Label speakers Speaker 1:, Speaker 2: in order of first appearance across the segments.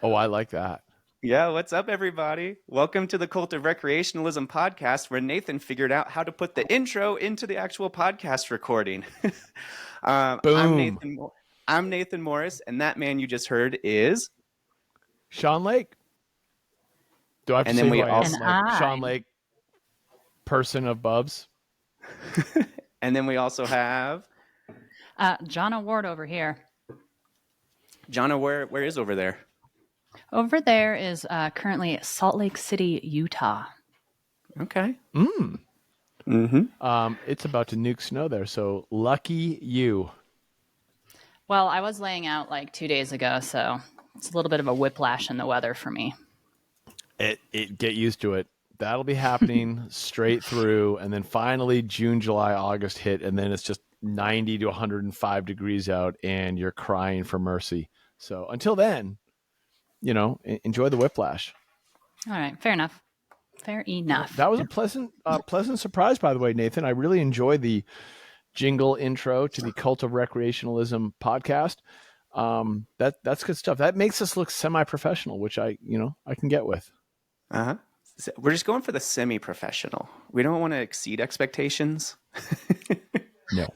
Speaker 1: Oh, I like that.
Speaker 2: Yeah, what's up, everybody? Welcome to the Cult of Recreationalism podcast, where Nathan figured out how to put the intro into the actual podcast recording. um, I'm
Speaker 1: Boom.
Speaker 2: Nathan. I'm Nathan Morris, and that man you just heard is.
Speaker 1: Sean Lake. Do I have to
Speaker 2: And then
Speaker 1: say who
Speaker 2: we
Speaker 1: I
Speaker 2: also,
Speaker 1: am?
Speaker 3: And
Speaker 1: Like Sean
Speaker 3: I'm
Speaker 1: Lake, person of Bubs.
Speaker 2: and then we also have
Speaker 3: Johnna Ward over here.
Speaker 2: Johnna. Where is over there?
Speaker 3: Over there is currently Salt Lake City, Utah.
Speaker 2: Okay.
Speaker 1: It's about to nuke snow there, so lucky you.
Speaker 3: Well, I was laying out like 2 days ago, so it's a little bit of a whiplash in the weather for me.
Speaker 1: It get used to it. That'll be happening straight through, and then finally June, July, August hit, and then it's just 90 to 105 degrees out, and you're crying for mercy. So until then, enjoy the whiplash.
Speaker 3: All right, fair enough. Fair enough.
Speaker 1: That was a pleasant surprise, by the way, Nathan. I really enjoyed the jingle intro to the Cult of Recreationalism podcast. That's good stuff. That makes us look semi-professional, which I can get with.
Speaker 2: Uh-huh. So we're just going for the semi-professional. We don't want to exceed expectations.
Speaker 1: No.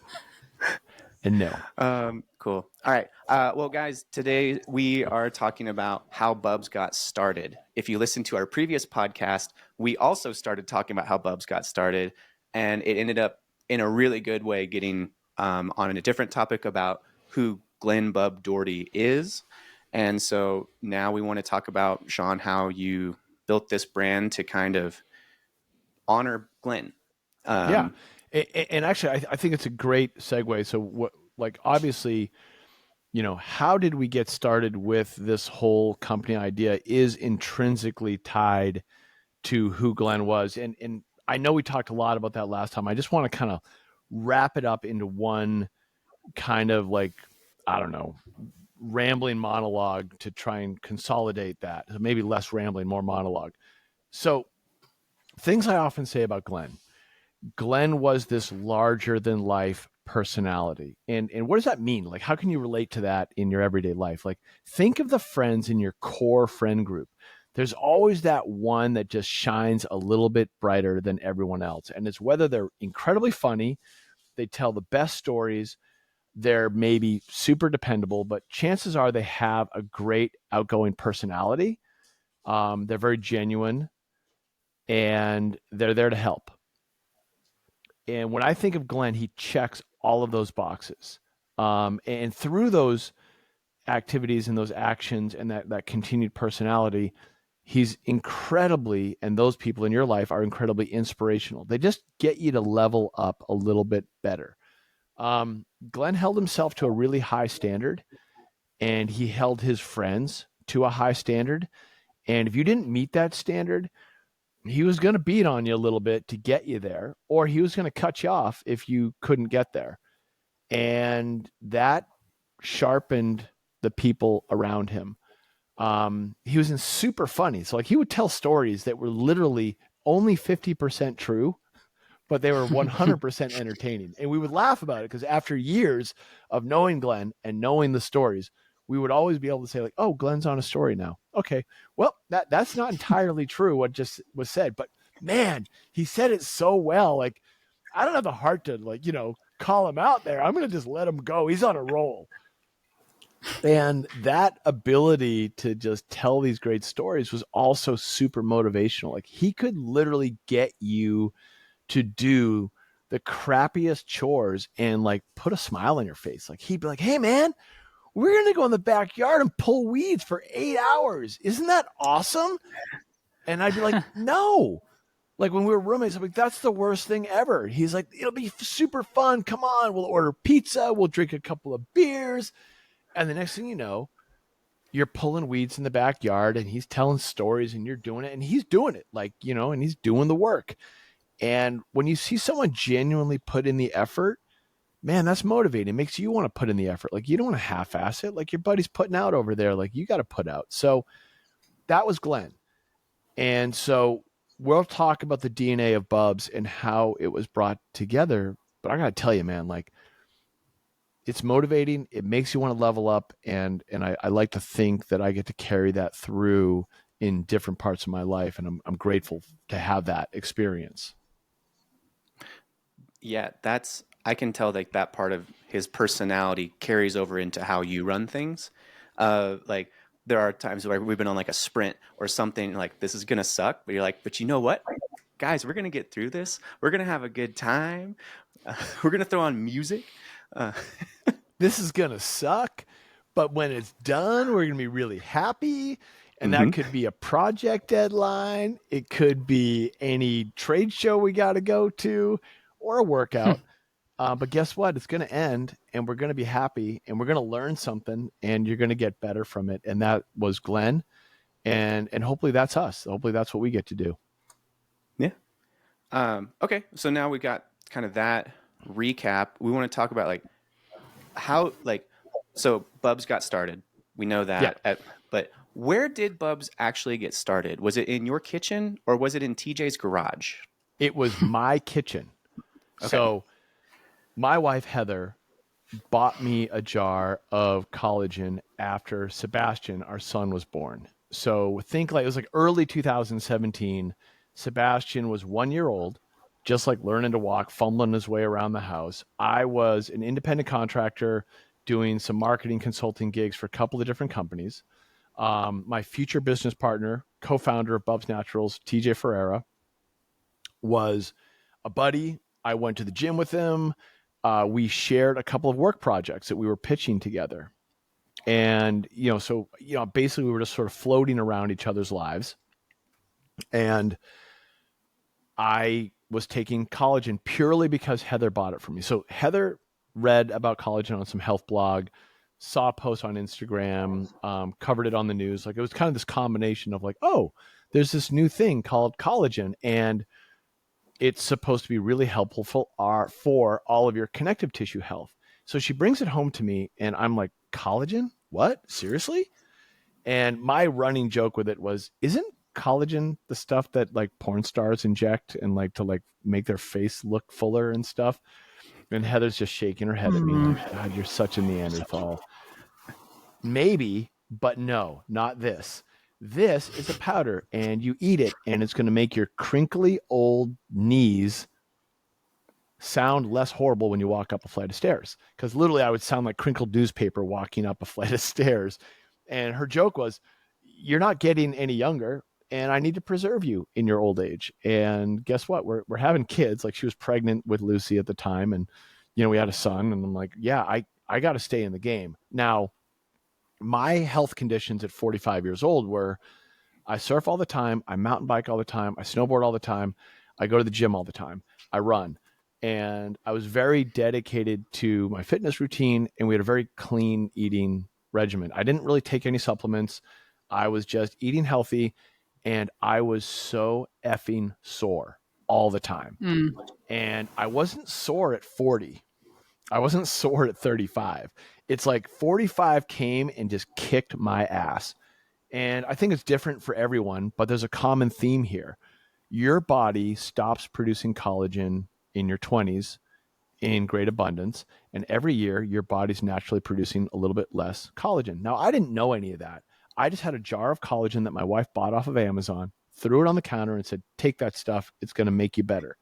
Speaker 1: And no.
Speaker 2: Cool. All right. Well, guys, today we are talking about how Bubs got started. If you listen to our previous podcast, we also started talking about how Bubs got started, and it ended up in a really good way getting on a different topic about who Glen Bub Doherty is. And so now we want to talk about, Sean, how you built this brand to kind of honor Glen.
Speaker 1: Yeah. And actually, I think it's a great segue. So obviously, how did we get started with this whole company idea is intrinsically tied to who Glen was. And I know we talked a lot about that last time. I just want to kind of wrap it up into one kind of rambling monologue to try and consolidate that. So maybe less rambling, more monologue. So things I often say about Glen was this larger than life personality. And what does that mean? Like, how can you relate to that in your everyday life? Like, think of the friends in your core friend group. There's always that one that just shines a little bit brighter than everyone else. And it's whether they're incredibly funny, they tell the best stories, they're maybe super dependable, but chances are they have a great outgoing personality. They're very genuine and they're there to help. And when I think of Glen, he checks all of those boxes. And through those activities and those actions and that continued personality, he's incredibly, and those people in your life are incredibly inspirational. They just get you to level up a little bit better. Glen held himself to a really high standard, and he held his friends to a high standard. And if you didn't meet that standard, he was going to beat on you a little bit to get you there, or he was going to cut you off if you couldn't get there. And that sharpened the people around him. He was super funny. So he would tell stories that were literally only 50% true, but they were 100% entertaining. And we would laugh about it because after years of knowing Glen and knowing the stories, we would always be able to say oh, Glen's on a story now. Okay. Well, that's not entirely true what just was said, but man, he said it so well. I don't have the heart to call him out there. I'm going to just let him go. He's on a roll. And that ability to just tell these great stories was also super motivational. He could literally get you to do the crappiest chores and put a smile on your face. He'd be like, hey man, we're going to go in the backyard and pull weeds for 8 hours. Isn't that awesome? And I'd be like, no. When we were roommates, I'm like, that's the worst thing ever. He's like, it'll be super fun. Come on, we'll order pizza. We'll drink a couple of beers. And the next thing you know, you're pulling weeds in the backyard and he's telling stories and you're doing it and he's doing it and he's doing the work. And when you see someone genuinely put in the effort, man, that's motivating. It makes you want to put in the effort. You don't want to half-ass it. Your buddy's putting out over there. You got to put out. So that was Glen. And so we'll talk about the DNA of Bubs and how it was brought together. But I got to tell you, man, it's motivating. It makes you want to level up. And I like to think that I get to carry that through in different parts of my life. And I'm grateful to have that experience.
Speaker 2: Yeah, I can tell like that part of his personality carries over into how you run things. Like there are times where we've been on like a sprint or something like this is gonna suck, but you're like, but you know what, guys, we're gonna get through this. We're gonna have a good time. We're gonna throw on music. Uh,
Speaker 1: This is going to suck, but when it's done, we're going to be really happy. And that
Speaker 2: mhm.
Speaker 1: could be a project deadline. It could be any trade show we got to go to or a workout. But guess what? It's going to end and we're going to be happy and we're going to learn something and you're going to get better from it. And that was Glenn. And hopefully that's us. Hopefully that's what we get to do.
Speaker 2: Yeah. Okay, so now we got kind of that recap. We want to talk about like how like so Bubs got started. We know
Speaker 1: Yeah.
Speaker 2: that. But where did Bubs actually get started? Was it in your kitchen or was it in TJ's garage?
Speaker 1: It was my kitchen.
Speaker 2: Okay.
Speaker 1: So my wife, Heather, bought me a jar of collagen after Sebastian, our son, was born. So think like it was like early 2017. Sebastian was 1 year old, just like learning to walk, fumbling his way around the house. I was an independent contractor doing some marketing consulting gigs for a couple of different companies. My future business partner, co-founder of BUBS Naturals, TJ Ferreira, was a buddy. I went to the gym with him. We shared a couple of work projects that we were pitching together. And, basically we were just sort of floating around each other's lives. And I was taking collagen purely because Heather bought it for me. So Heather read about collagen on some health blog, saw a post on Instagram, covered it on the news. Like it was kind of this combination of like, oh, there's this new thing called collagen. And it's supposed to be really helpful for all of your connective tissue health. So she brings it home to me and I'm like, collagen? What? Seriously? And my running joke with it was, isn't collagen the stuff that like porn stars inject and like to like make their face look fuller and stuff? And Heather's just shaking her head at me like, God, you're such a Neanderthal. Maybe, but no, not this. This is a powder and you eat it and it's going to make your crinkly old knees sound less horrible when you walk up a flight of stairs. Because literally I would sound like crinkled newspaper walking up a flight of stairs. And her joke was, you're not getting any younger and I need to preserve you in your old age. And guess what? We're having kids. Like she was pregnant with Lucy at the time. And, we had a son and I'm like, yeah, I got to stay in the game. Now, my health conditions at 45 years old were I surf all the time. I mountain bike all the time. I snowboard all the time. I go to the gym all the time. I run. And I was very dedicated to my fitness routine and we had a very clean eating regimen. I didn't really take any supplements. I was just eating healthy and I was so effing sore all the time. And I wasn't sore at 40. I wasn't sore at 35. It's like 45 came and just kicked my ass. And I think it's different for everyone, but there's a common theme here. Your body stops producing collagen in your 20s in great abundance. And every year, your body's naturally producing a little bit less collagen. Now, I didn't know any of that. I just had a jar of collagen that my wife bought off of Amazon, threw it on the counter and said, take that stuff. It's going to make you better.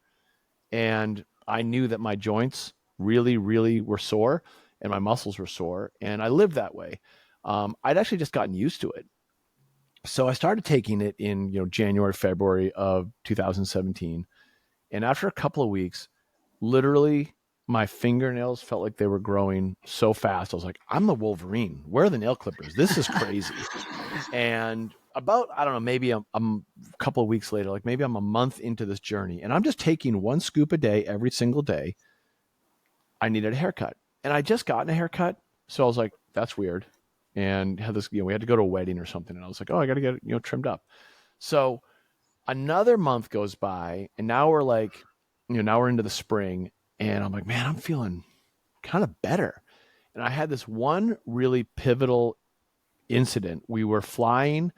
Speaker 1: And I knew that my joints really, really were sore and my muscles were sore. And I lived that way. I'd actually just gotten used to it. So I started taking it in, January, February of 2017. And after a couple of weeks, literally my fingernails felt like they were growing so fast. I was like, I'm the Wolverine. Where are the nail clippers? This is crazy. And about, I don't know, maybe I'm a couple of weeks later, like maybe I'm a month into this journey and I'm just taking one scoop a day every single day. I needed a haircut and I just gotten a haircut. So I was like, that's weird. And had this, we had to go to a wedding or something. And I was like, oh, I got to get it, trimmed up. So another month goes by and now we're like, now we're into the spring and I'm like, man, I'm feeling kind of better. And I had this one really pivotal incident. We were flying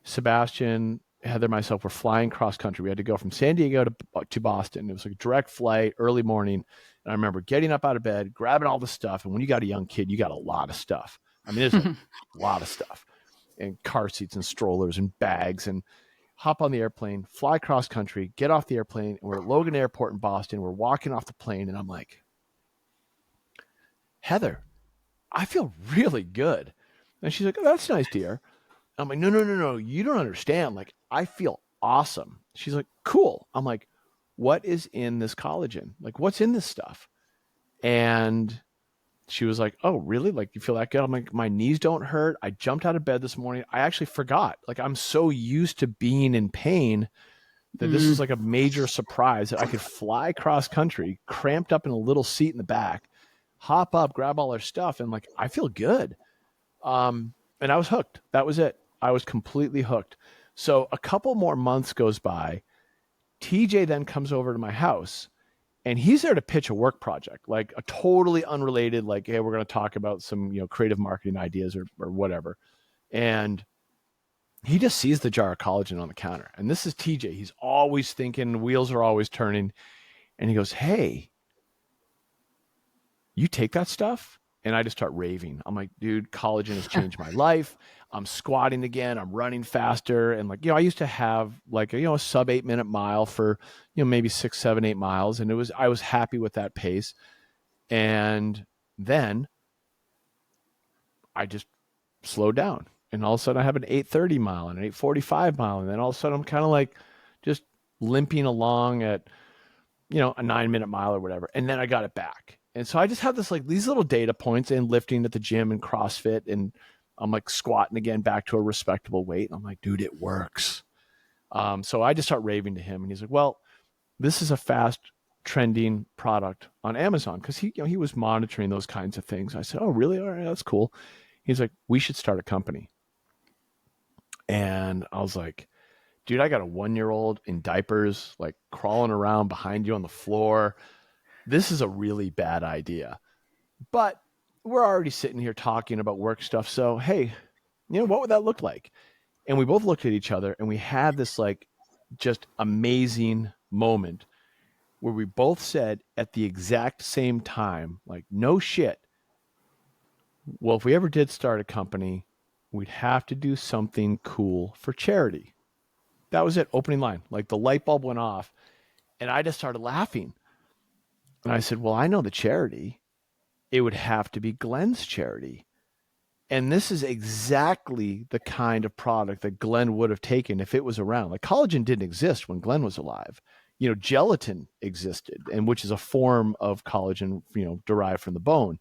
Speaker 1: Sebastian Heather and myself were flying cross country. We had to go from San Diego to Boston. It was like a direct flight, early morning. And I remember getting up out of bed, grabbing all the stuff. And when you got a young kid, you got a lot of stuff. I mean, there's a lot of stuff, and car seats and strollers and bags, and hop on the airplane, fly cross country, get off the airplane. And we're at Logan Airport in Boston. We're walking off the plane. And I'm like, Heather, I feel really good. And she's like, oh, that's nice, dear. I'm like, no. You don't understand. Like, I feel awesome. She's like, cool. I'm like, what is in this collagen? Like, what's in this stuff? And she was like, oh, really? Like, you feel that good? I'm like, my knees don't hurt. I jumped out of bed this morning. I actually forgot. Like, I'm so used to being in pain that this was like a major surprise that I could fly cross country, cramped up in a little seat in the back, hop up, grab all our stuff. And like, I feel good. And I was hooked. That was it. I was completely hooked. So a couple more months goes by. TJ then comes over to my house, and he's there to pitch a work project, like a totally unrelated, like, hey, we're going to talk about some, creative marketing ideas or whatever. And he just sees the jar of collagen on the counter. And this is TJ. He's always thinking, wheels are always turning. And he goes, hey, you take that stuff? And I just start raving. I'm like, dude, collagen has changed my life. I'm squatting again. I'm running faster. And like, I used to have like, a sub 8-minute mile for, maybe 6, 7, 8 miles. And I was happy with that pace. And then I just slowed down. And all of a sudden I have an 8:30 mile and an 8:45 mile. And then all of a sudden I'm kind of like just limping along at, a 9-minute mile or whatever. And then I got it back. And so I just have this, like, these little data points in lifting at the gym and CrossFit. And I'm like squatting again back to a respectable weight. And I'm like, dude, it works. So I just start raving to him, and he's like, well, this is a fast trending product on Amazon. Cause he was monitoring those kinds of things. I said, oh, really? All right, that's cool. He's like, we should start a company. And I was like, dude, I got a 1-year-old in diapers, like crawling around behind you on the floor. This is a really bad idea. But we're already sitting here talking about work stuff. So, hey, what would that look like? And we both looked at each other, and we had this like just amazing moment where we both said at the exact same time, like, no shit. Well, if we ever did start a company, we'd have to do something cool for charity. That was it. Opening line. Like, the light bulb went off, and I just started laughing. And I said, well, I know the charity. It would have to be Glen's charity. And this is exactly the kind of product that Glen would have taken if it was around. Like, collagen didn't exist when Glen was alive. Gelatin existed, and which is a form of collagen, derived from the bone.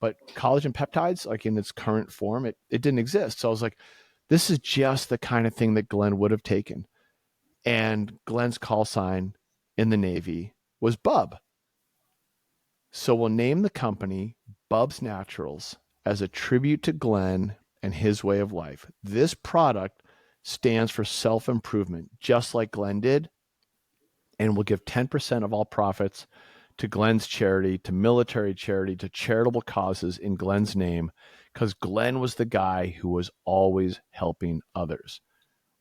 Speaker 1: But collagen peptides, like in its current form, it didn't exist. So I was like, this is just the kind of thing that Glen would have taken. And Glen's call sign in the Navy was Bub. So we'll name the company BUBS Naturals as a tribute to Glen and his way of life. This product stands for self-improvement, just like Glen did. And we'll give 10% of all profits to Glen's charity, to military charity, to charitable causes in Glen's name, because Glen was the guy who was always helping others.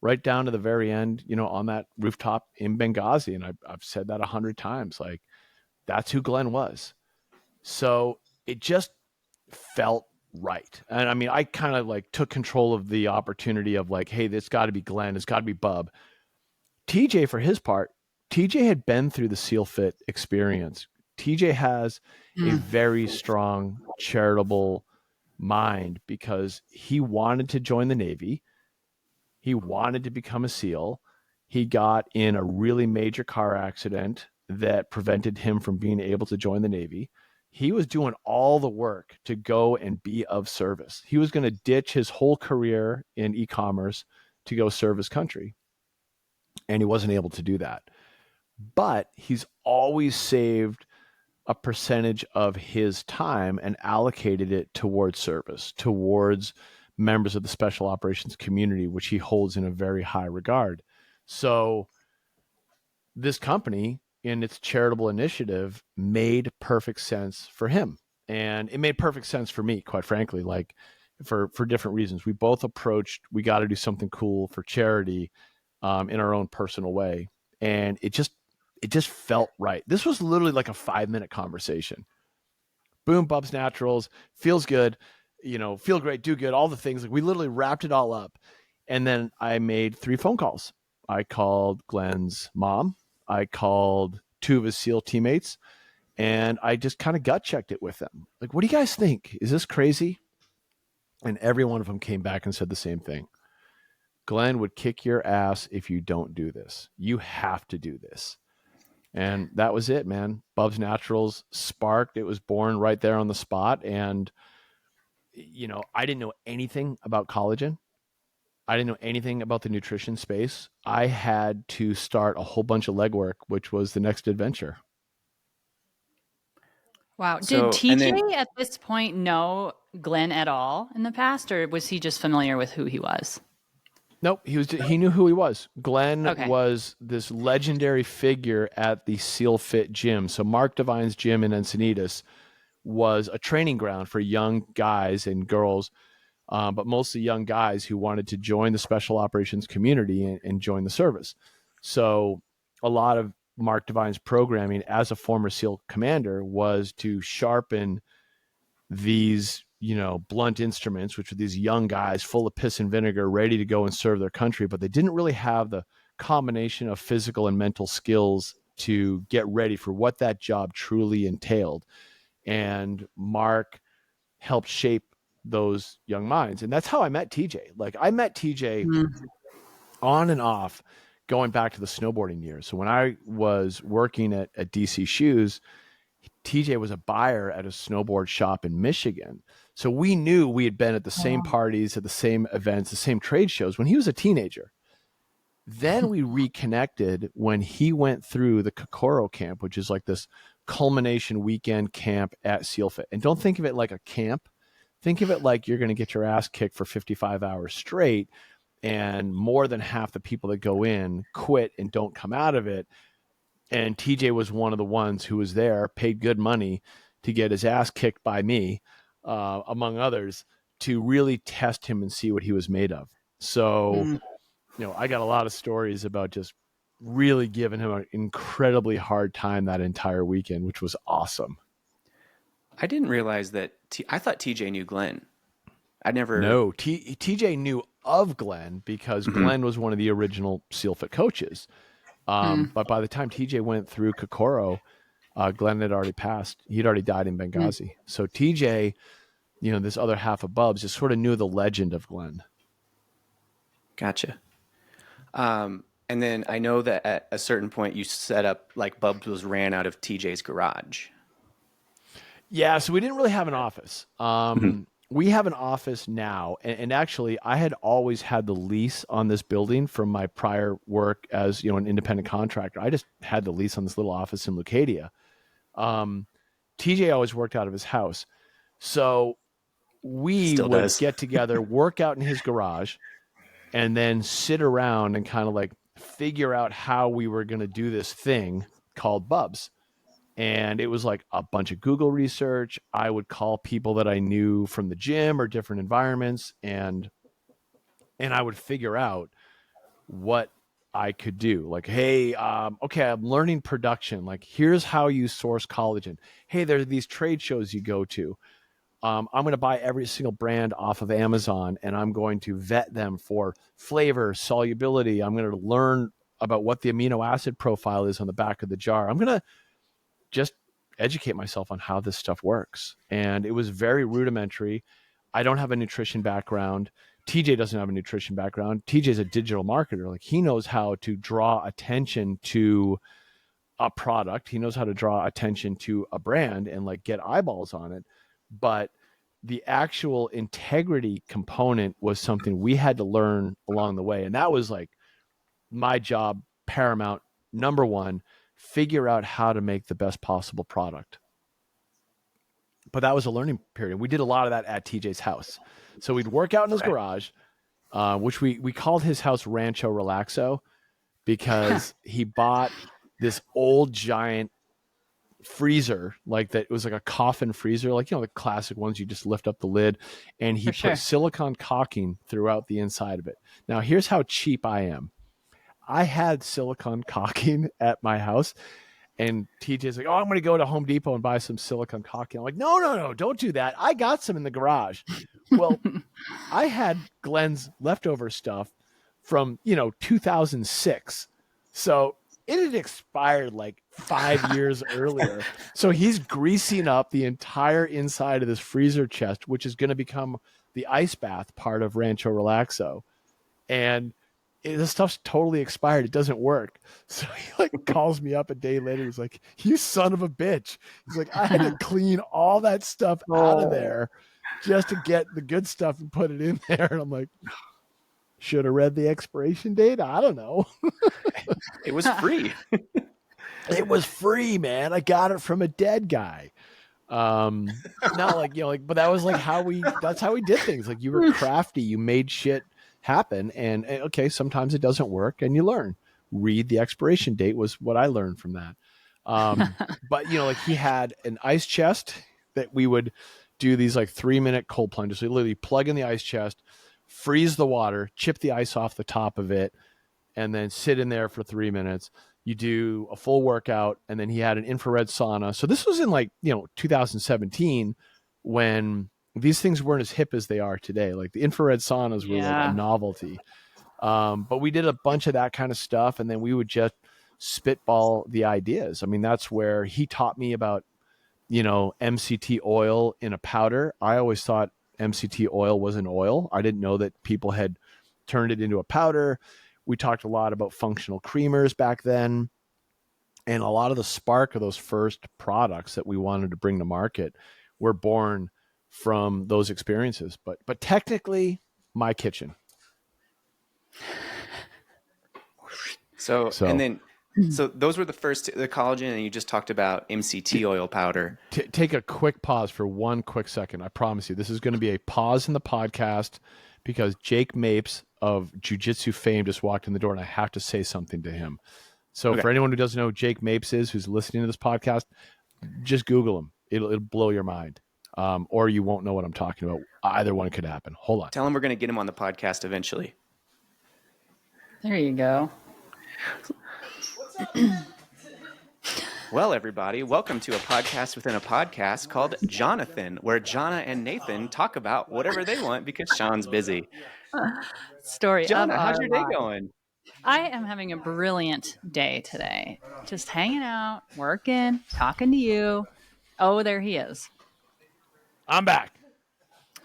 Speaker 1: Right down to the very end, on that rooftop in Benghazi. And I've said that 100 times. Like, that's who Glen was. So it just felt right. And I mean, I kind of like took control of the opportunity of like, hey, this got to be Glen. It's got to be Bub. TJ, for his part, TJ had been through the SEAL Fit experience. TJ has a very strong charitable mind because he wanted to join the Navy. He wanted to become a SEAL. He got in a really major car accident that prevented him from being able to join the Navy. He was doing all the work to go and be of service. He was going to ditch his whole career in e-commerce to go serve his country. And he wasn't able to do that. But he's always saved a percentage of his time and allocated it towards service, towards members of the special operations community, which he holds in a very high regard. So this company, in its charitable initiative, made perfect sense for him. And it made perfect sense for me, quite frankly, like for different reasons. We both approached, we got to do something cool for charity. in our own personal way. And it just felt right. This was literally like a 5-minute conversation. Boom, BUBS Naturals, feels good, feel great, do good, all the things. Like we literally wrapped it all up. And then I made 3 phone calls. I called Glen's mom. I called 2 of his SEAL teammates, and I just kind of gut checked it with them. Like, what do you guys think? Is this crazy? And every one of them came back and said the same thing. Glen would kick your ass if you don't do this. You have to do this. And that was it, man. BUBS Naturals sparked. It was born right there on the spot. And, I didn't know anything about collagen. I didn't know anything about the nutrition space. I had to start a whole bunch of legwork, which was the next adventure.
Speaker 3: Wow. Did TJ at this point know Glen at all in the past, or was he just familiar with who he was?
Speaker 1: Nope, he knew who he was. Glen was this legendary figure at the SEAL Fit gym. So Mark Devine's gym in Encinitas was a training ground for young guys and girls, but mostly young guys who wanted to join the special operations community and join the service. So a lot of Mark Devine's programming as a former SEAL commander was to sharpen these, blunt instruments, which were these young guys full of piss and vinegar, ready to go and serve their country, but they didn't really have the combination of physical and mental skills to get ready for what that job truly entailed. And Mark helped shape those young minds. And that's how I met TJ. Like I met TJ on and off going back to the snowboarding years. So when I was working at DC Shoes, TJ was a buyer at a snowboard shop in Michigan. So we knew we had been at the same parties, at the same events, the same trade shows when he was a teenager. Then we reconnected when he went through the Kokoro camp, which is like this culmination weekend camp at SEALFIT. And don't think of it like a camp. Think of it like you're going to get your ass kicked for 55 hours straight, and more than half the people that go in quit and don't come out of it. And TJ was one of the ones who was there, paid good money to get his ass kicked by me, among others, to really test him and see what he was made of. So, I got a lot of stories about just really giving him an incredibly hard time that entire weekend, which was awesome.
Speaker 2: I didn't realize that. I thought TJ knew Glen.
Speaker 1: No, TJ knew of Glen because Glen was one of the original SEALFIT coaches. But by the time TJ went through Kokoro, Glen had already passed. He'd already died in Benghazi. So TJ, this other half of BUBS, just sort of knew the legend of Glen.
Speaker 2: Gotcha. And then I know that at a certain point you set up, like BUBS was ran out of TJ's garage.
Speaker 1: Yeah, so we didn't really have an office. We have an office now, and actually I had always had the lease on this building from my prior work as, an independent contractor. I just had the lease on this little office in Leucadia. TJ always worked out of his house. So we would get together, work out in his garage, and then sit around and kind of like figure out how we were going to do this thing called BUBS. And it was like a bunch of Google research. I would call people that I knew from the gym or different environments, and I would figure out what I could do. Like, hey, okay, I'm learning production. Like, here's how you source collagen. Hey, there are these trade shows you go to. I'm going to buy every single brand off of Amazon, and I'm going to vet them for flavor, solubility. I'm going to learn about what the amino acid profile is on the back of the jar. I'm going to just educate myself on how this stuff works. And it was very rudimentary. I don't have a nutrition background. TJ doesn't have a nutrition background. TJ's a digital marketer. Like, he knows how to draw attention to a product. He knows how to draw attention to a brand and like get eyeballs on it. But the actual integrity component was something we had to learn along the way. And that was like my job, paramount, number one, figure out how to make the best possible product. But that was a learning period. We did a lot of that at TJ's house. So we'd work out in his garage, which we called his house Rancho Relaxo, because he bought this old giant freezer, like that. It was like a coffin freezer, like, the classic ones, you just lift up the lid, and he put silicone caulking throughout the inside of it. Now, here's how cheap I am. I had silicone caulking at my house, and TJ's like, "Oh, I'm going to go to Home Depot and buy some silicone caulking." I'm like, "No, don't do that. I got some in the garage." Well, I had Glen's leftover stuff from 2006, so it had expired like 5 years earlier. So he's greasing up the entire inside of this freezer chest, which is going to become the ice bath part of Rancho Relaxo. And this stuff's totally expired. It doesn't work. So he like calls me up a day later. He's like, "You son of a bitch." He's like, "I had to clean all that stuff out of there just to get the good stuff and put it in there." And I'm like, should have read the expiration date. I don't know.
Speaker 2: It was free.
Speaker 1: It was free, man. I got it from a dead guy. Not like, but that was like that's how we did things. Like, you were crafty, you made shit happen, and okay, sometimes it doesn't work and you learn. Read the expiration date was what I learned from that. But like, he had an ice chest that we would do these like 3-minute cold plunges. So you literally plug in the ice chest, freeze the water, chip the ice off the top of it, and then sit in there for 3 minutes. You do a full workout, and then he had an infrared sauna. So this was in 2017, when these things weren't as hip as they are today. Like, the infrared saunas were like a novelty. But we did a bunch of that kind of stuff, and then we would just spitball the ideas. I mean, that's where he taught me about, MCT oil in a powder. I always thought MCT oil was an oil. I didn't know that people had turned it into a powder. We talked a lot about functional creamers back then. And a lot of the spark of those first products that we wanted to bring to market were born from those experiences. But technically, my kitchen.
Speaker 2: So those were the first, the collagen, and you just talked about MCT oil powder.
Speaker 1: Take a quick pause for 1 quick second. I promise you, this is going to be a pause in the podcast because Jake Mapes of Jiu-Jitsu fame just walked in the door, and I have to say something to him. So for anyone who doesn't know who Jake Mapes is, who's listening to this podcast, just Google him. It'll blow your mind. Or you won't know what I'm talking about. Either one could happen. Hold on.
Speaker 2: Tell him we're going to get him on the podcast eventually.
Speaker 3: There you go.
Speaker 2: Well, everybody, welcome to a podcast within a podcast called Jonathan, where Johnna and Nathan talk about whatever they want because Sean's busy.
Speaker 3: Story
Speaker 2: Johnna,
Speaker 3: of
Speaker 2: how's
Speaker 3: our
Speaker 2: your day
Speaker 3: lives.
Speaker 2: going?
Speaker 3: I am having a brilliant day today. Just hanging out, working, talking to you. Oh, there he is.
Speaker 1: I'm back.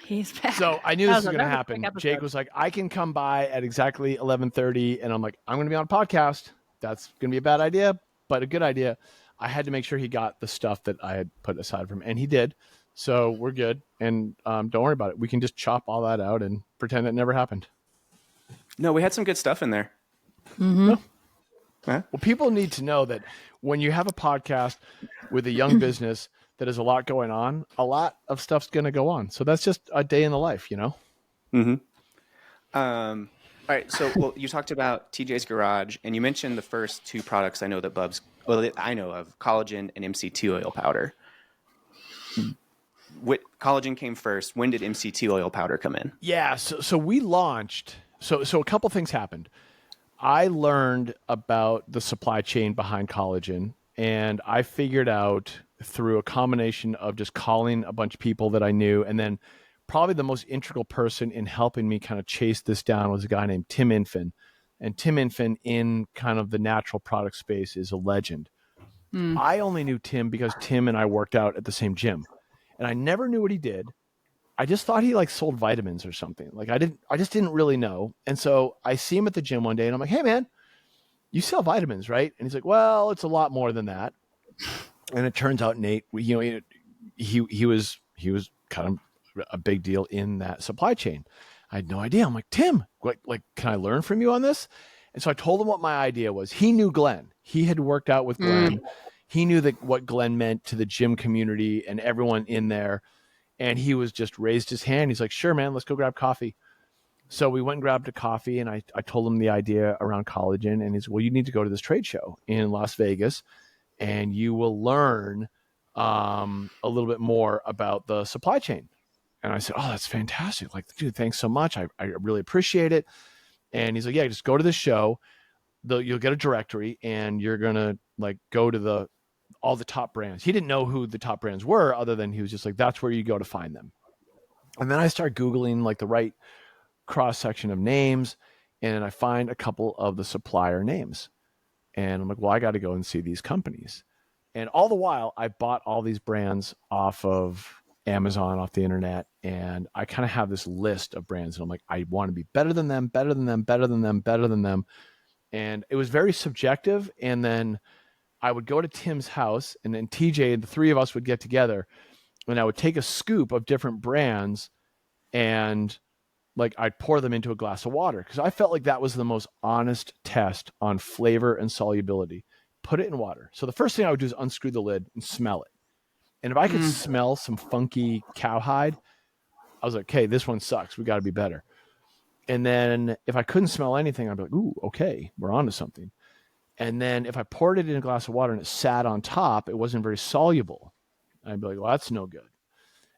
Speaker 3: He's back.
Speaker 1: So I knew this was going to
Speaker 3: That was a
Speaker 1: happen.
Speaker 3: quick episode.
Speaker 1: Jake was like, "I can come by at exactly 11:30," and I'm like, "I'm going to be on a podcast. That's going to be a bad idea, but a good idea." I had to make sure he got the stuff that I had put aside for him, and he did. So we're good, and don't worry about it. We can just chop all that out and pretend it never happened.
Speaker 2: No, we had some good stuff in there.
Speaker 3: Mm-hmm.
Speaker 1: No. Well, people need to know that when you have a podcast with a young business that has a lot going on, a lot of stuff's going to go on. So that's just a day in the life,
Speaker 2: Mm-hmm. All right. So, you talked about TJ's Garage, and you mentioned the first two products I know that BUBS, I know of, collagen and MCT oil powder. What collagen came first? When did MCT oil powder come in?
Speaker 1: Yeah. So we launched. So a couple things happened. I learned about the supply chain behind collagen, and I figured out through a combination of just calling a bunch of people that I knew, and then probably the most integral person in helping me kind of chase this down was a guy named Tim Infin. And Tim Infin in kind of the natural product space is a legend. I only knew Tim because Tim and I worked out at the same gym, and I never knew what he did. I just thought he like sold vitamins or something. Like I just didn't really know. And so I see him at the gym one day and I'm like, "Hey man, you sell vitamins, right?" And he's like, "Well, it's a lot more than that." And it turns out Nate, he was kind of a big deal in that supply chain. I had no idea. I'm like, "Tim, like, can I learn from you on this?" And so I told him what my idea was. He knew Glenn. He had worked out with Glenn. He knew what Glenn meant to the gym community and everyone in there. And he was just raised his hand. He's like, "Sure, man, let's go grab coffee." So we went and grabbed a coffee, and I told him the idea around collagen. And he's, "Well, you need to go to this trade show in Las Vegas, and you will learn a little bit more about the supply chain." And I said, "Oh, that's fantastic. Like, dude, thanks so much. I really appreciate it." And he's like, "Yeah, just go to this show. you'll get a directory and you're going to like go to all the top brands. He didn't know who the top brands were other than he was just like, that's where you go to find them. And then I start Googling like the right cross section of names, and I find a couple of the supplier names. And I'm like, well, I got to go and see these companies. And all the while, I bought all these brands off of Amazon, off the internet. And I kind of have this list of brands. And I'm like, I want to be better than them, better than them, better than them, better than them. And it was very subjective. And then I would go to Tim's house, and then TJ and the three of us would get together, and I would take a scoop of different brands and like I'd pour them into a glass of water because I felt like that was the most honest test on flavor and solubility. Put it in water. So the first thing I would do is unscrew the lid and smell it. And if I could smell some funky cowhide, I was like, okay, this one sucks. We got to be better. And then if I couldn't smell anything, I'd be like, ooh, okay, we're on to something. And then if I poured it in a glass of water and it sat on top, it wasn't very soluble. I'd be like, well, that's no good.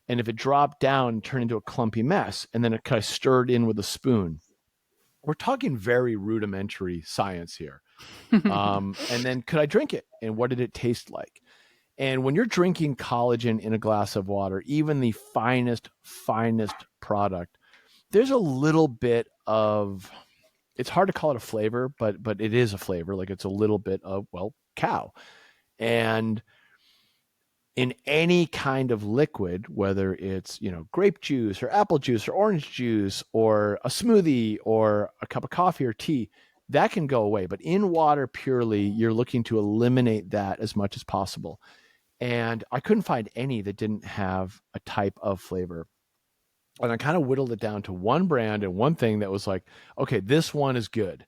Speaker 1: And if it dropped down and turned into a clumpy mess, and then it kind of stirred in with a spoon, we're talking very rudimentary science here. And then could I drink it? And what did it taste like? And when you're drinking collagen in a glass of water, even the finest product, there's a little bit of, it's hard to call it a flavor, but it is a flavor. Like it's a little bit of, well, cow. And in any kind of liquid, whether it's, grape juice or apple juice or orange juice or a smoothie or a cup of coffee or tea, that can go away. But in water purely, you're looking to eliminate that as much as possible. And I couldn't find any that didn't have a type of flavor. And I kind of whittled it down to one brand and one thing that was like, okay, this one is good.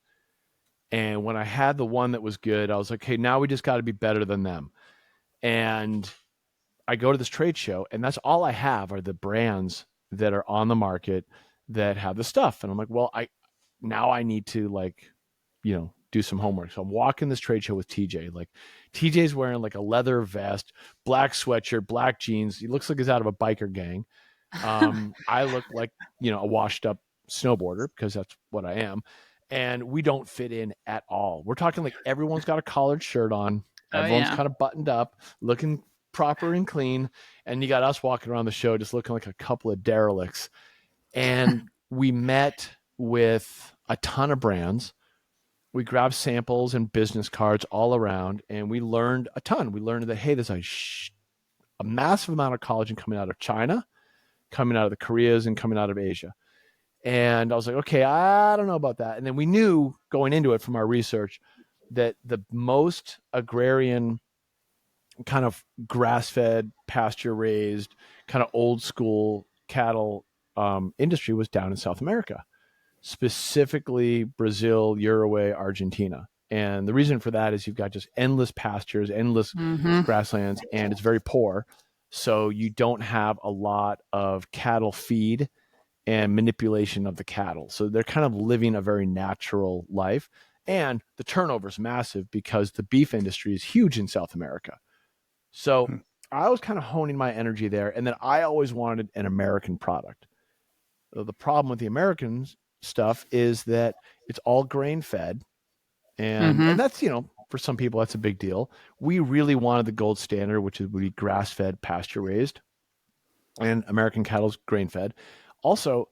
Speaker 1: And when I had the one that was good, I was like, okay, now we just got to be better than them. And I go to this trade show, and that's all I have are the brands that are on the market that have the stuff. And I'm like, well, I need to do some homework. So I'm walking this trade show with TJ. Like TJ's wearing like a leather vest, black sweatshirt, black jeans. He looks like he's out of a biker gang. I look like, a washed up snowboarder because that's what I am. And we don't fit in at all. We're talking like everyone's got a collared shirt on. Everyone's kind of buttoned up, looking proper and clean. And you got us walking around the show just looking like a couple of derelicts. And we met with a ton of brands. We grabbed samples and business cards all around, and we learned a ton. We learned that, hey, there's a massive amount of collagen coming out of China, coming out of the Koreas, and coming out of Asia. And I was like, okay, I don't know about that. And then we knew going into it from our research that the most agrarian kind of grass-fed, pasture-raised, kind of old-school cattle industry was down in South America, specifically Brazil, Uruguay, Argentina. And the reason for that is you've got just endless pastures, endless grasslands, and it's very poor. So you don't have a lot of cattle feed and manipulation of the cattle. So they're kind of living a very natural life. And the turnover is massive because the beef industry is huge in South America. So I was kind of honing my energy there. And then I always wanted an American product. The problem with the American stuff is that it's all grain fed. And that's, for some people, that's a big deal. We really wanted the gold standard, which would be grass fed, pasture raised, and American cattle's grain fed. Also,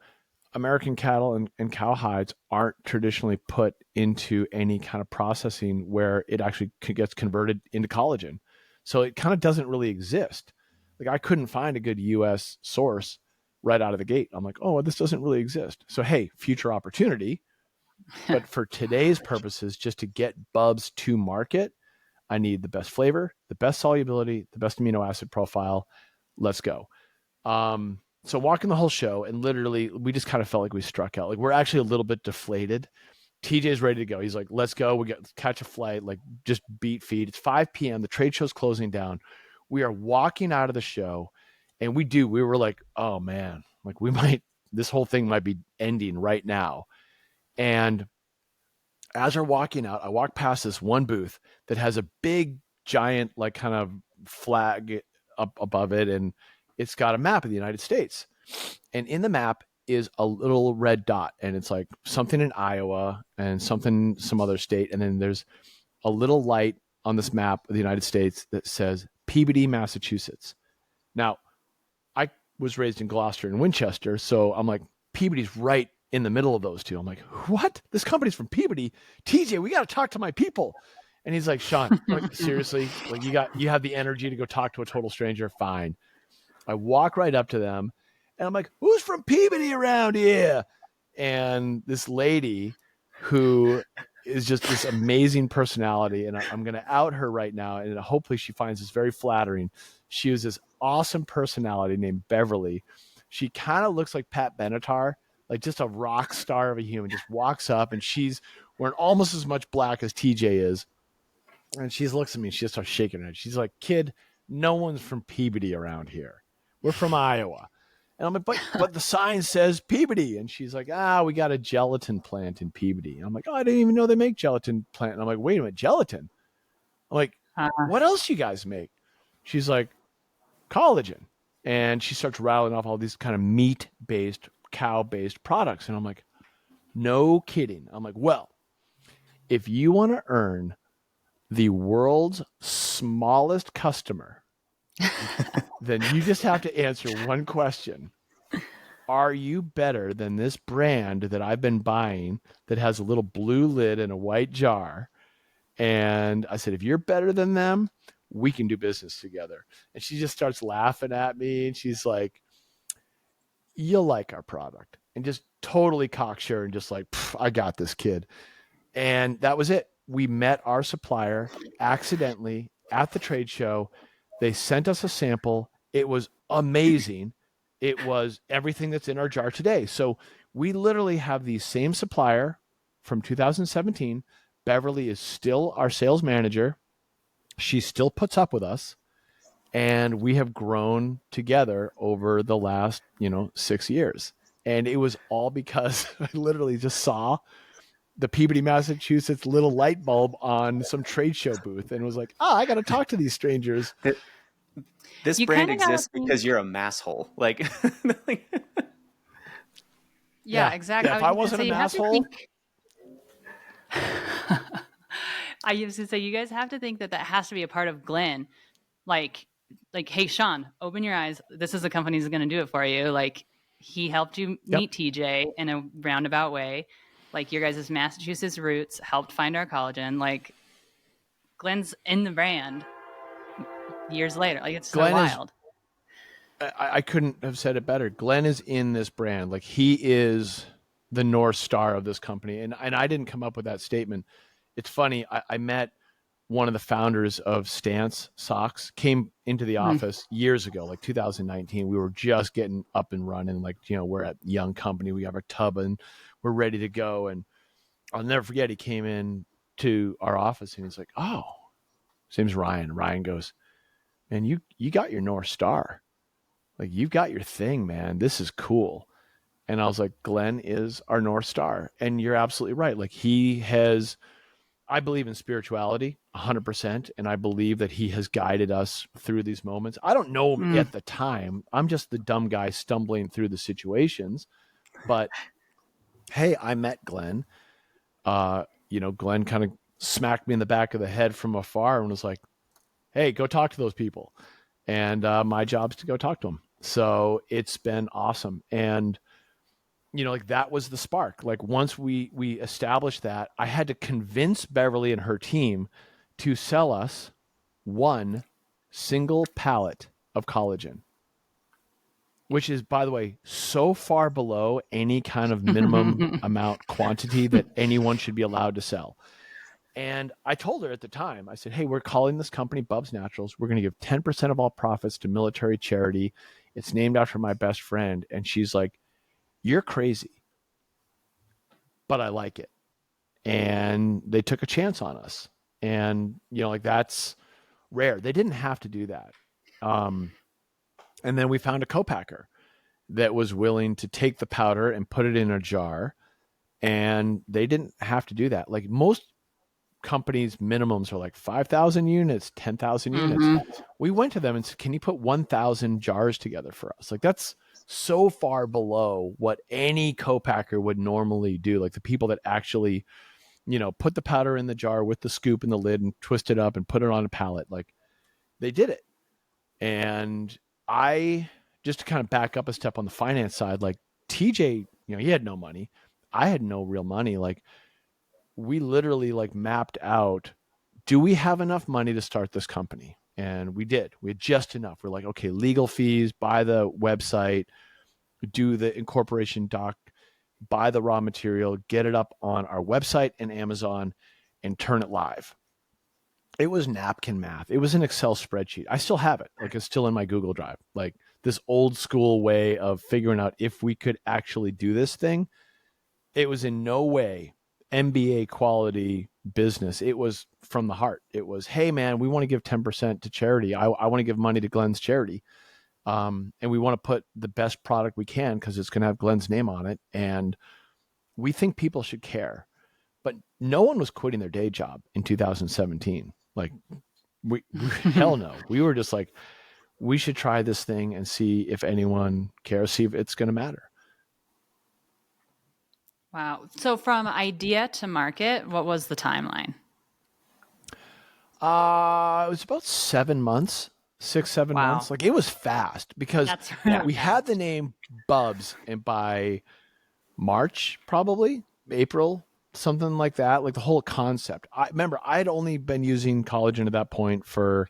Speaker 1: American cattle and cow hides aren't traditionally put into any kind of processing where it actually gets converted into collagen. So it kind of doesn't really exist. Like I couldn't find a good US source right out of the gate. I'm like, oh, this doesn't really exist. So, hey, future opportunity. But for today's purposes, just to get Bubs to market, I need the best flavor, the best solubility, the best amino acid profile. Let's go. So walking the whole show, and literally we just kind of felt like we struck out. Like we're actually a little bit deflated. TJ's ready to go. He's like, let's go. Let's catch a flight, like just beat feed. It's 5 p.m. The trade show's closing down. We are walking out of the show, and we were like, oh man, like this whole thing might be ending right now. And as we're walking out, I walk past this one booth that has a big, giant, like kind of flag up above it. And it's got a map of the United States. And in the map is a little red dot, and it's like something in Iowa and something some other state, and then there's a little light on this map of the United States that says Peabody, Massachusetts. Now, I was raised in Gloucester and Winchester, so I'm like, Peabody's right in the middle of those two. I'm like, what? This company's from Peabody? TJ, we got to talk to my people. And he's like, Sean, like, seriously, like you have the energy to go talk to a total stranger? Fine. I walk right up to them and I'm like, who's from Peabody around here? And this lady who is just this amazing personality, and I'm going to out her right now, and hopefully she finds this very flattering. She was this awesome personality named Beverly. She kind of looks like Pat Benatar, like just a rock star of a human, just walks up, and she's wearing almost as much black as TJ is. And she looks at me and she just starts shaking her head. She's like, kid, no one's from Peabody around here. We're from Iowa. And I'm like, but the sign says Peabody. And she's like, we got a gelatin plant in Peabody. And I'm like, oh, I didn't even know they make gelatin plant. And I'm like, wait a minute, gelatin? I'm like, what else you guys make? She's like, collagen. And she starts rattling off all these kind of meat-based, cow-based products. And I'm like, no kidding. I'm like, well, if you want to earn the world's smallest customer, then you just have to answer one question. Are you better than this brand that I've been buying that has a little blue lid and a white jar? And I said, if you're better than them, we can do business together. And she just starts laughing at me. And she's like, you'll like our product. And just totally cocksure and just like, I got this, kid. And that was it. We met our supplier accidentally at the trade show. They sent us a sample. It was amazing. It was everything that's in our jar today. So we literally have the same supplier from 2017. Beverly is still our sales manager. She still puts up with us. And we have grown together over the last, 6 years. And it was all because I literally just saw the Peabody, Massachusetts little light bulb on some trade show booth and was like, I got to talk to these strangers.
Speaker 2: This brand exists because you're a masshole. Like,
Speaker 3: yeah, exactly.
Speaker 1: Yeah, if I wasn't a masshole.
Speaker 3: I used to say, you guys have to think that has to be a part of Glen. Like, hey, Sean, open your eyes. This is the company that's going to do it for you. Like, he helped you meet TJ in a roundabout way. Like, your guys' Massachusetts roots helped find our collagen. Like, Glen's in the brand years later. Like, it's so wild.
Speaker 1: I couldn't have said it better. Glen is in this brand. Like, he is the North Star of this company. And I didn't come up with that statement. It's funny. I met one of the founders of Stance Socks, came into the office years ago, like 2019. We were just getting up and running. Like, we're a young company. We have our tub and we're ready to go. And I'll never forget, he came in to our office and he's like, his name's Ryan. Ryan goes, man, you got your North Star. Like, you've got your thing, man. This is cool. And I was like, Glen is our North Star. And you're absolutely right. Like, I believe in spirituality 100%. And I believe that he has guided us through these moments. I don't know him at the time. I'm just the dumb guy stumbling through the situations. But hey, I met Glen. Glen kind of smacked me in the back of the head from afar and was like, hey, go talk to those people. And my job's to go talk to them. So it's been awesome. And, like, that was the spark. Like, once we established that, I had to convince Beverly and her team to sell us one single pallet of collagen, which is, by the way, so far below any kind of minimum amount quantity that anyone should be allowed to sell. And I told her at the time, I said, hey, we're calling this company BUBS Naturals. We're going to give 10% of all profits to military charity. It's named after my best friend. And she's like, you're crazy, but I like it. And they took a chance on us. And, that's rare. They didn't have to do that. And then we found a co-packer that was willing to take the powder and put it in a jar. And they didn't have to do that. Like, most companies' minimums are like 5,000 units, 10,000 units. We went to them and said, can you put 1,000 jars together for us? Like, that's so far below what any co-packer would normally do. Like the people that actually, put the powder in the jar with the scoop and the lid and twist it up and put it on a pallet. Like they did it. And I, just to kind of back up a step on the finance side, like TJ, he had no money. I had no real money. Like we literally like mapped out, do we have enough money to start this company? And we did. We had just enough. We're like, okay, legal fees, buy the website, do the incorporation doc, buy the raw material, get it up on our website and Amazon, and turn it live. It was napkin math. It was an Excel spreadsheet. I still have it. Like it's still in my Google Drive. Like this old school way of figuring out if we could actually do this thing. It was in no way MBA quality business. It was from the heart. It was, hey man, we want to give 10% to charity. I want to give money to Glen's charity. And we want to put the best product we can because it's going to have Glen's name on it. And we think people should care. But no one was quitting their day job in 2017. Like we hell no. We were just like, we should try this thing and see if anyone cares, see if it's going to matter.
Speaker 3: Wow. So from idea to market, what was the timeline?
Speaker 1: It was about 7 months, 6-7 months. Like it was fast because we had the name Bubs, and by March, probably April, something like that, like the whole concept. I remember I had only been using collagen at that point for,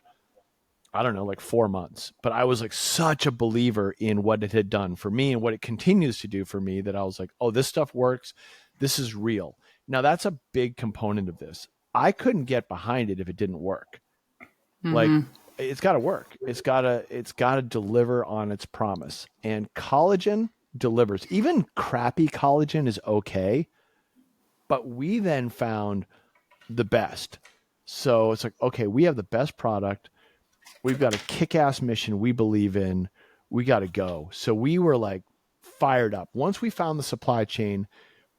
Speaker 1: I don't know, like 4 months, but I was like such a believer in what it had done for me and what it continues to do for me that I was like, oh, this stuff works. This is real. Now that's a big component of this. I couldn't get behind it if it didn't work. Mm-hmm. Like it's got to work. It's got to deliver on its promise. And collagen delivers. Even crappy collagen is okay, but we then found the best. So it's like, okay, we have the best product. We've got a kick-ass mission we believe in. We got to go. So we were like fired up. Once we found the supply chain,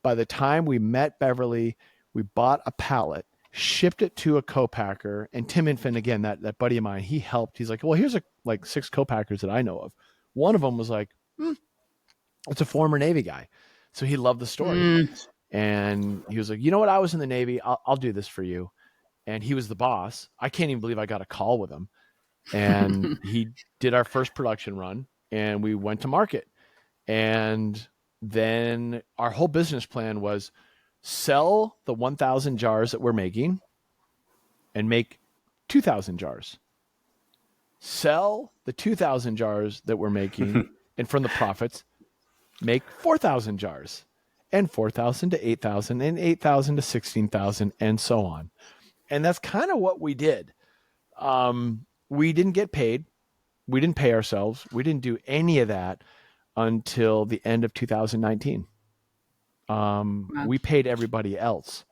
Speaker 1: by the time we met Beverly, we bought a pallet, shipped it to a co-packer, and Tim Infant, again, that buddy of mine, he helped. He's like, well, here's like 6 co-packers that I know of. One of them was like, it's a former Navy guy. So he loved the story. And he was like, you know what? I was in the Navy. I'll do this for you. And he was the boss. I can't even believe I got a call with him. And he did our first production run and we went to market. And then our whole business plan was sell the 1,000 jars that we're making and make 2,000 jars. Sell the 2,000 jars that we're making and from the profits, make 4,000 jars and 4,000 to 8,000 and 8,000 to 16,000 and so on. And that's kind of what we did. We didn't get paid. We didn't pay ourselves. We didn't do any of that until the end of 2019. We paid everybody else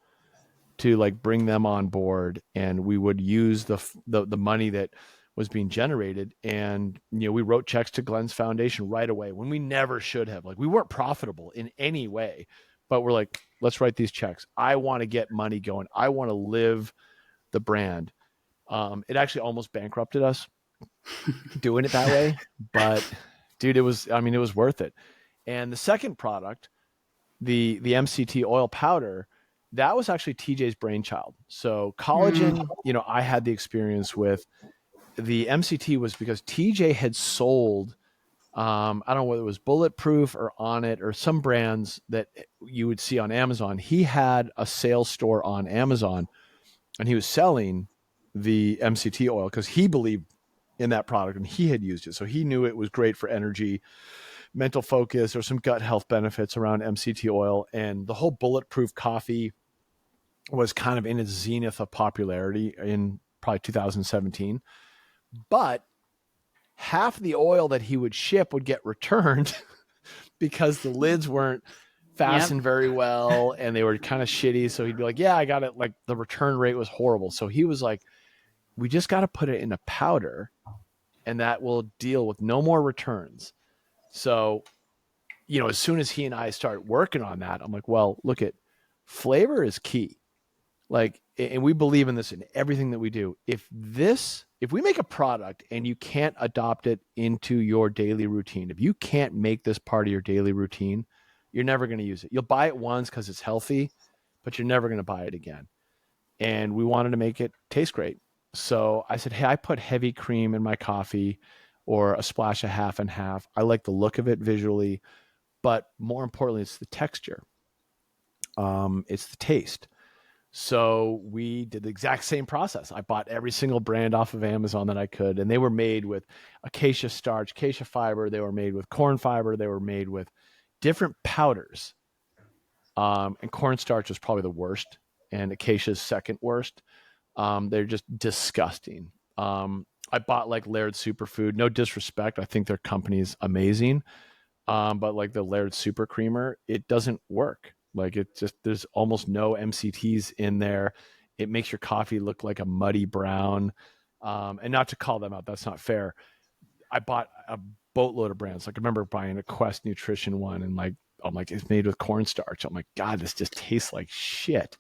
Speaker 1: to like bring them on board, and we would use the money that was being generated. And, we wrote checks to Glen's foundation right away when we never should have. Like we weren't profitable in any way, but we're like, let's write these checks. I want to get money going. I want to live the brand. It actually almost bankrupted us doing it that way, but dude, it was worth it. And the second product, the MCT oil powder, that was actually TJ's brainchild. So collagen, I had the experience with. The MCT was because TJ had sold, I don't know whether it was Bulletproof or On It or some brands that you would see on Amazon. He had a sales store on Amazon and he was selling the MCT oil because he believed in that product and he had used it. So he knew it was great for energy, mental focus, or some gut health benefits around MCT oil. And the whole Bulletproof coffee was kind of in its zenith of popularity in probably 2017. But half the oil that he would ship would get returned because the lids weren't fastened very well and they were kind of shitty. So he'd be like, yeah, I got it. Like the return rate was horrible. So he was like, we just got to put it in a powder and that will deal with no more returns. So, as soon as he and I start working on that, I'm like, well, look at flavor is key. Like, and we believe in this in everything that we do. If this if we make a product and you can't adopt it into your daily routine, if you can't make this part of your daily routine, you're never going to use it. You'll buy it once because it's healthy, but you're never going to buy it again. And we wanted to make it taste great. So I said, hey, I put heavy cream in my coffee or a splash of half and half. I like the look of it visually, but more importantly, it's the texture. It's the taste. So we did the exact same process. I bought every single brand off of Amazon that I could, and they were made with acacia starch, acacia fiber. They were made with corn fiber. They were made with different powders. And cornstarch was probably the worst, and acacia's second worst. They're just disgusting. I bought like Laird Superfood. No disrespect. I think their company's amazing. But like the Laird Super Creamer, it doesn't work. Like it just, there's almost no MCTs in there. It makes your coffee look like a muddy brown. And not to call them out, that's not fair. I bought a boatload of brands. Like I remember buying a Quest Nutrition one, and like, I'm like, it's made with cornstarch. I'm like, God, this just tastes like shit.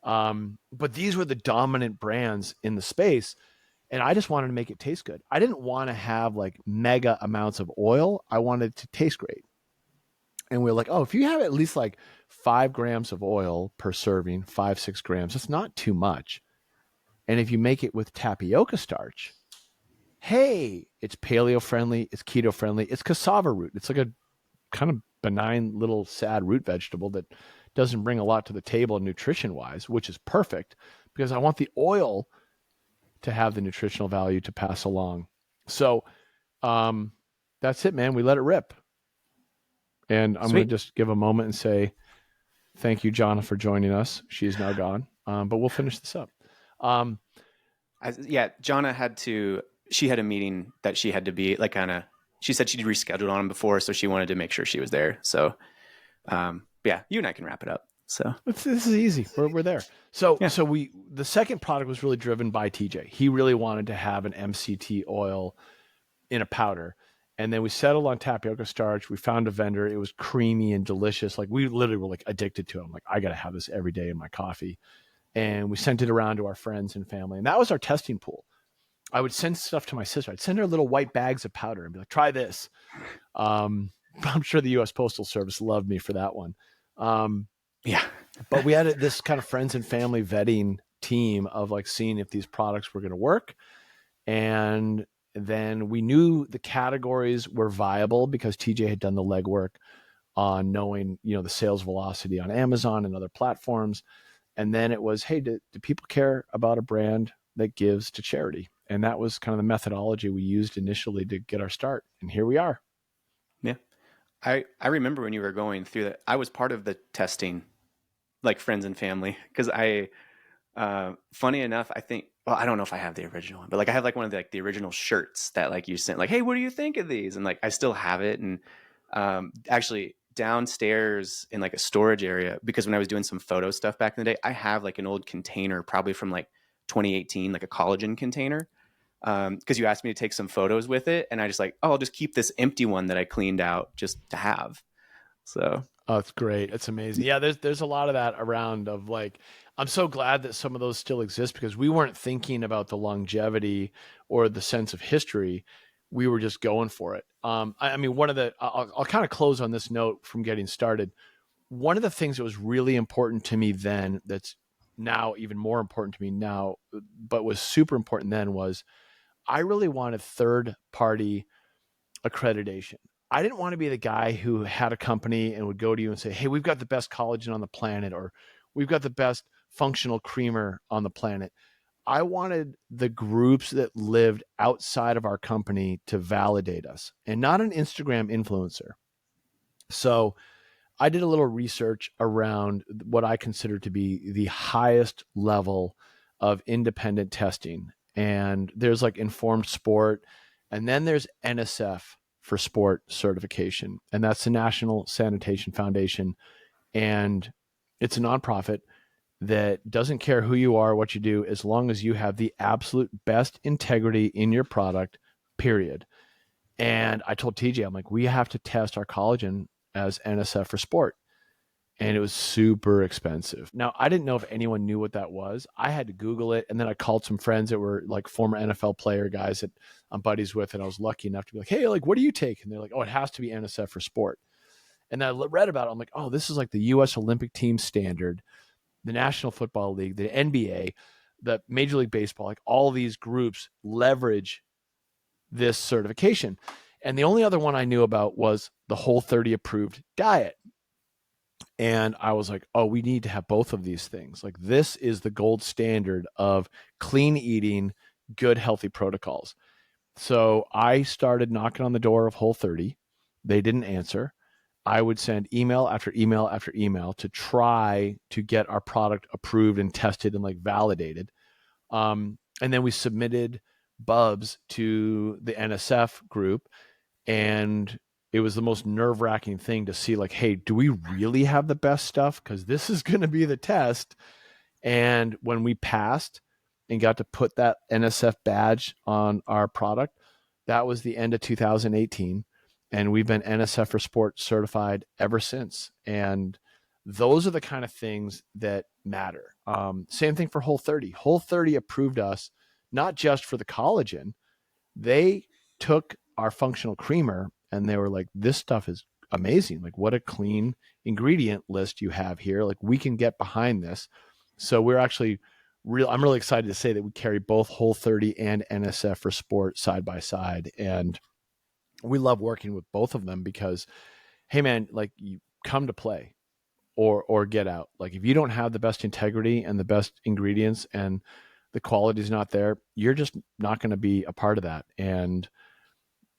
Speaker 1: But these were the dominant brands in the space. And I just wanted to make it taste good. I didn't want to have like mega amounts of oil. I wanted it to taste great. And we were like, oh, if you have at least like 5 grams of oil per serving, 5-6 grams, it's not too much. And if you make it with tapioca starch, hey, it's paleo friendly, it's keto friendly, it's cassava root. It's like a kind of benign little sad root vegetable that doesn't bring a lot to the table nutrition wise, which is perfect because I want the oil to have the nutritional value to pass along. So that's it, man. We let it rip. And I'm going to just give a moment and say, thank you, Johnna, for joining us. She is now gone, but we'll finish this up.
Speaker 2: Johnna she had a meeting that she had to be like she said she'd rescheduled on him before, so she wanted to make sure she was there. So you and I can wrap it up. So
Speaker 1: this is easy. We're there. So the second product was really driven by TJ. He really wanted to have an MCT oil in a powder. And then we settled on tapioca starch. We found a vendor. It was creamy and delicious. Like we literally were like addicted to it. I'm like, I got to have this every day in my coffee. And we sent it around to our friends and family. And that was our testing pool. I would send stuff to my sister. I'd send her little white bags of powder and be like, try this. I'm sure the U.S. Postal Service loved me for that one. But we had this kind of friends and family vetting team of like seeing if these products were going to work. And then we knew the categories were viable because TJ had done the legwork on knowing, the sales velocity on Amazon and other platforms. And then it was, hey, do people care about a brand that gives to charity? And that was kind of the methodology we used initially to get our start. And here we are.
Speaker 2: Yeah. I remember when you were going through that, I was part of the testing, like friends and family, because funny enough, I think, I don't know if I have the original one, but like I have like one of the original shirts that like you sent, like, hey, what do you think of these? And like I still have it. And actually downstairs in like a storage area, because when I was doing some photo stuff back in the day, I have like an old container, probably from like 2018, like a collagen container. Because you asked me to take some photos with it, and I just like, I'll just keep this empty one that I cleaned out just to have. So
Speaker 1: it's great. It's amazing. Yeah, there's a lot of that around of like, I'm so glad that some of those still exist because we weren't thinking about the longevity or the sense of history. We were just going for it. I mean, I'll kind of close on this note from getting started. One of the things that was really important to me then, that's now even more important to me now, but was super important then, was I really wanted third-party accreditation. I didn't want to be the guy who had a company and would go to you and say, hey, we've got the best collagen on the planet, or we've got the best functional creamer on the planet. I wanted the groups that lived outside of our company to validate us, and not an Instagram influencer. So I did a little research around what I consider to be the highest level of independent testing. And there's like Informed Sport, and then there's NSF for sport certification. And that's the National Sanitation Foundation. And it's a nonprofit that doesn't care who you are, what you do, as long as you have the absolute best integrity in your product, period. And I told TJ, I'm like, we have to test our collagen as NSF for sport. and it was super expensive. Now, I didn't know if anyone knew what that was. I had to Google it, and then I called some friends that were like former NFL player guys that I'm buddies with, and I was lucky enough to be like, hey, like, what do you take? And they're like, oh, it has to be NSF for sport. And I read about it. I'm like, oh, this is like the U.S. Olympic team standard, the National Football League, the NBA, the Major League Baseball, like all these groups leverage this certification. And the only other one I knew about was the Whole30 approved diet. And I was like, oh, we need to have both of these things. Like, this is the gold standard of clean eating, good, healthy protocols. So I started knocking on the door of Whole30. They didn't answer. I would send email after email after email to try to get our product approved and tested and like validated. And then we submitted BUBS to the NSF group, and it was the most nerve-wracking thing to see, like, hey, do we really have the best stuff? Because this is going to be the test. And when we passed and got to put that NSF badge on our product, that was the end of 2018. And we've been NSF for Sport certified ever since. And those are the kind of things that matter. Same thing for Whole30. Whole30 approved us not just for the collagen. They took our functional creamer and they were like, this stuff is amazing. Like, what a clean ingredient list you have here. Like, we can get behind this. So we're actually I'm really excited to say that we carry both Whole30 and NSF for Sport side by side. And we love working with both of them because, hey man, like, you come to play or get out. Like, if you don't have the best integrity and the best ingredients and the quality is not there, you're just not going to be a part of that. And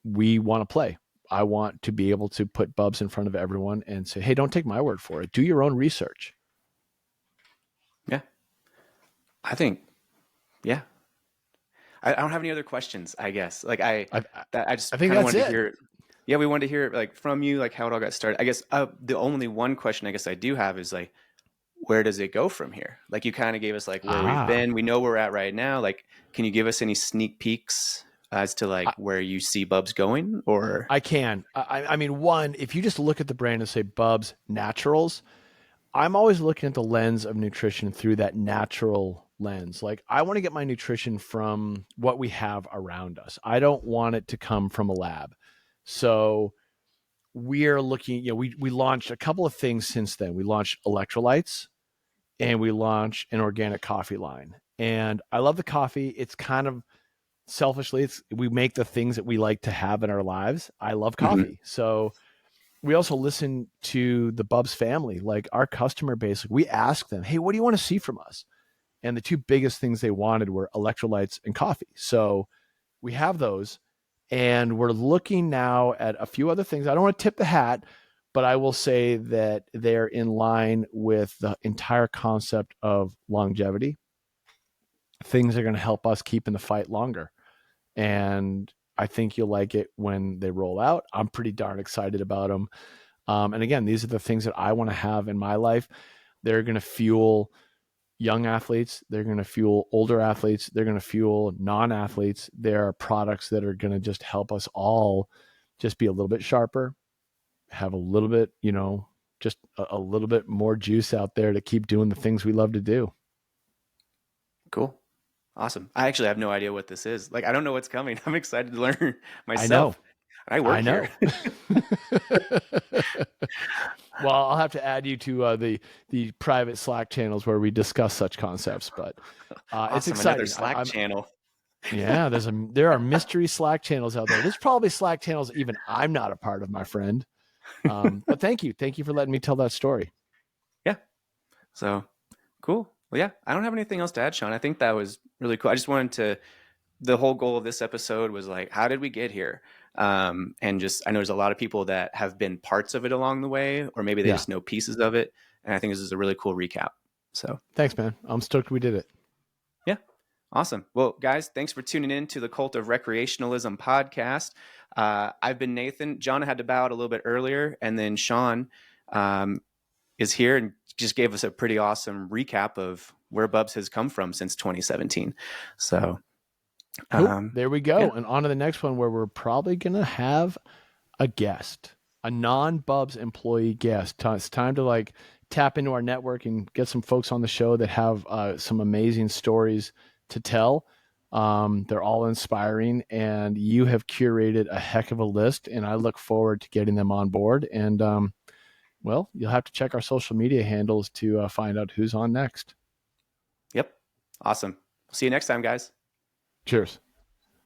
Speaker 1: we want to play. I want to be able to put BUBS in front of everyone and say, hey, don't take my word for it. Do your own research.
Speaker 2: Yeah. I think, yeah. I don't have any other questions, I guess. Like, I just
Speaker 1: think
Speaker 2: kind of
Speaker 1: that's
Speaker 2: wanted
Speaker 1: it.
Speaker 2: to hear. Yeah, we wanted to hear like from you, like how it all got started. I guess the only one question I guess I do have is like, where does it go from here? Like, you kind of gave us like where we've been. We know where we're at right now. Like, can you give us any sneak peeks as to like where you see BUBS going? Or
Speaker 1: I can. I mean, one, if you just look at the brand and say BUBS Naturals, I'm always looking at the lens of nutrition through that natural lens. Like, I want to get my nutrition from what we have around us. I don't want it to come from a lab. So we're looking, we launched a couple of things since then. We launched electrolytes and we launched an organic coffee line. And I love the coffee. It's kind of selfishly, we make the things that we like to have in our lives. I love coffee. Mm-hmm. So we also listen to the BUBS family, like our customer base. We ask them, hey, what do you want to see from us? And the two biggest things they wanted were electrolytes and coffee. So we have those. And we're looking now at a few other things. I don't want to tip the hat, but I will say that they're in line with the entire concept of longevity. Things are going to help us keep in the fight longer. And I think you'll like it when they roll out. I'm pretty darn excited about them. And again, these are the things that I want to have in my life. They're going to fuel young athletes. They're going to fuel older athletes. They're going to fuel non-athletes. There are products that are going to just help us all just be a little bit sharper, have a little bit, just a little bit more juice out there to keep doing the things we love to do.
Speaker 2: Cool. Awesome. I actually have no idea what this is. Like, I don't know what's coming. I'm excited to learn myself. I work here.
Speaker 1: Well, I'll have to add you to the private Slack channels where we discuss such concepts. But
Speaker 2: awesome.
Speaker 1: It's exciting.
Speaker 2: Another Slack channel.
Speaker 1: Yeah, there are mystery Slack channels out there. There's probably Slack channels even I'm not a part of, my friend. But thank you for letting me tell that story.
Speaker 2: Yeah. So cool. Well, yeah, I don't have anything else to add, Sean. I think that was really cool. I just wanted to. The whole goal of this episode was like, how did we get here? And just, I know there's a lot of people that have been parts of it along the way, or maybe they just know pieces of it. And I think this is a really cool recap. So
Speaker 1: thanks, man. I'm stoked we did it.
Speaker 2: Yeah. Awesome. Well, guys, thanks for tuning in to the Cult of Recreationalism podcast. I've been Nathan. Johnna had to bow out a little bit earlier. And then Sean is here and just gave us a pretty awesome recap of where BUBS has come from since 2017. So
Speaker 1: cool. There we go. Yeah. And on to the next one, where we're probably going to have a guest, a non-BUBS employee guest. It's time to like tap into our network and get some folks on the show that have some amazing stories to tell. They're all inspiring, and you have curated a heck of a list, and I look forward to getting them on board. And well, you'll have to check our social media handles to find out who's on next.
Speaker 2: Yep. Awesome. See you next time, guys.
Speaker 1: Cheers.